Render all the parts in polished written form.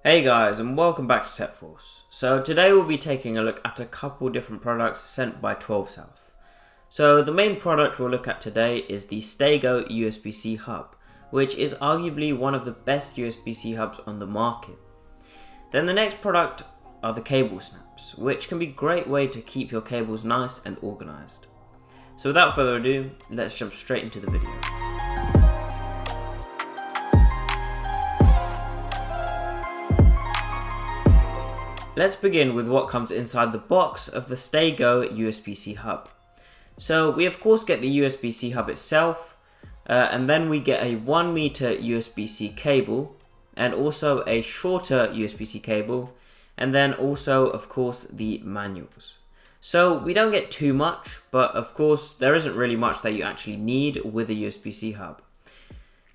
Hey guys, and welcome back to TechForce. So today we'll be taking a look at a couple different products sent by 12 South. So the main product we'll look at today is the StayGo USB-C hub, which is arguably one of the best USB-C hubs on the market. Then the next product are the cable snaps, which can be a great way to keep your cables nice and organized. So without further ado, let's jump straight into the video. Let's begin with what comes inside the box of the StayGo USB-C hub. So we of course get the USB-C hub itself, and then we get a 1 meter USB-C cable, and also a shorter USB-C cable, and then also of course the manuals. So we don't get too much, but of course there isn't really much that you actually need with a USB-C hub.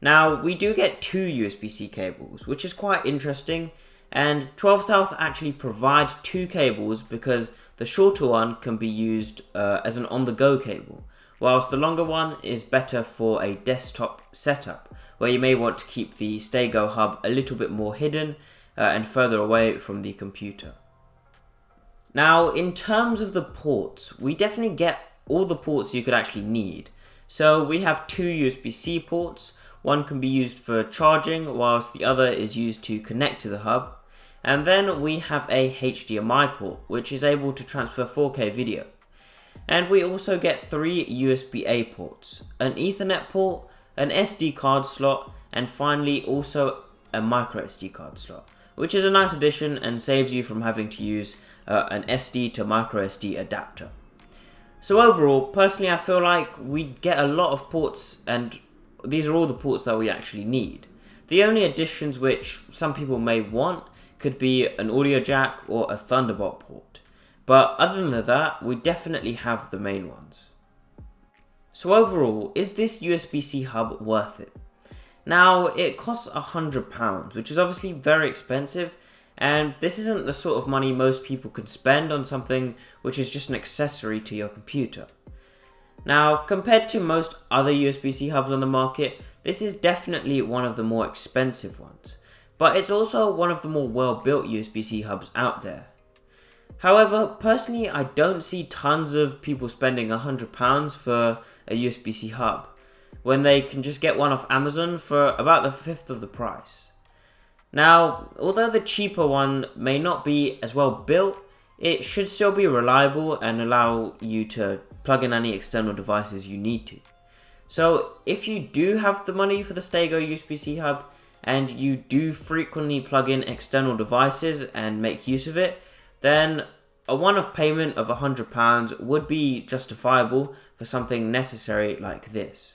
Now we do get two USB-C cables, which is quite interesting. And 12 South actually provide two cables because the shorter one can be used as an on-the-go cable, whilst the longer one is better for a desktop setup, where you may want to keep the StayGo hub a little bit more hidden and further away from the computer. Now, in terms of the ports, we definitely get all the ports you could actually need. So we have two USB-C ports. One can be used for charging, whilst the other is used to connect to the hub. And then we have a HDMI port, which is able to transfer 4K video. And we also get three USB-A ports, an Ethernet port, an SD card slot, and finally also a micro SD card slot, which is a nice addition and saves you from having to use an SD to micro SD adapter. So overall, personally I feel like we get a lot of ports, and these are all the ports that we actually need. The only additions which some people may want could be an audio jack or a Thunderbolt port. But other than that, we definitely have the main ones. So overall, is this USB-C hub worth it? Now, it costs £100, which is obviously very expensive, and this isn't the sort of money most people can spend on something which is just an accessory to your computer. Now, compared to most other USB-C hubs on the market, this is definitely one of the more expensive ones. But it's also one of the more well-built USB-C hubs out there. However, personally, I don't see tons of people spending £100 for a USB-C hub, when they can just get one off Amazon for about the fifth of the price. Now, although the cheaper one may not be as well built, it should still be reliable and allow you to plug in any external devices you need to. So, if you do have the money for the StayGo USB-C hub, and you do frequently plug in external devices and make use of it, then a one-off payment of £100 would be justifiable for something necessary like this.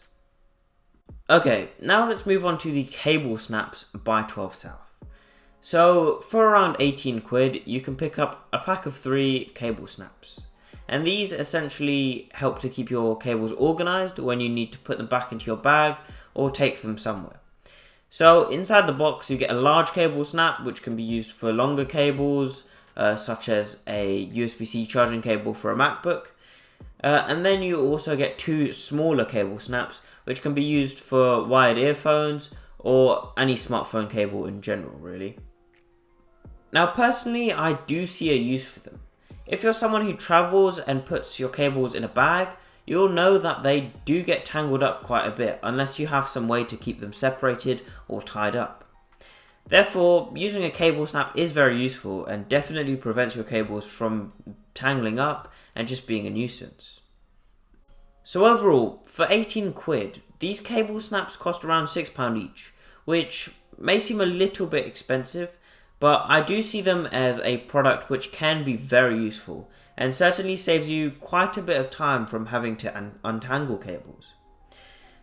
Okay, now let's move on to the cable snaps by 12 South. So for around 18 quid, you can pick up a pack of 3 cable snaps. And these essentially help to keep your cables organized when you need to put them back into your bag or take them somewhere. So inside the box you get a large cable snap, which can be used for longer cables, such as a USB-C charging cable for a MacBook. And then you also get 2 smaller cable snaps, which can be used for wired earphones or any smartphone cable in general, really. Now personally, I do see a use for them. If you're someone who travels and puts your cables in a bag, you'll know that they do get tangled up quite a bit unless you have some way to keep them separated or tied up. Therefore, using a cable snap is very useful and definitely prevents your cables from tangling up and just being a nuisance. So overall, for 18 quid, these cable snaps cost around £6 each, which may seem a little bit expensive, but I do see them as a product which can be very useful and certainly saves you quite a bit of time from having to untangle cables.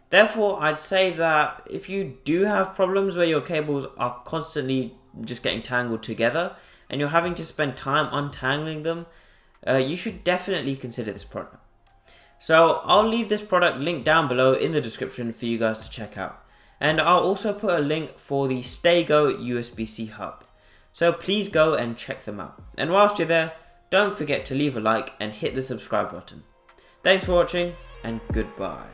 Therefore, I'd say that if you do have problems where your cables are constantly just getting tangled together and you're having to spend time untangling them, you should definitely consider this product. So I'll leave this product linked down below in the description for you guys to check out. And I'll also put a link for the StayGo USB-C hub. So please go and check them out. And whilst you're there, don't forget to leave a like and hit the subscribe button. Thanks for watching, and goodbye.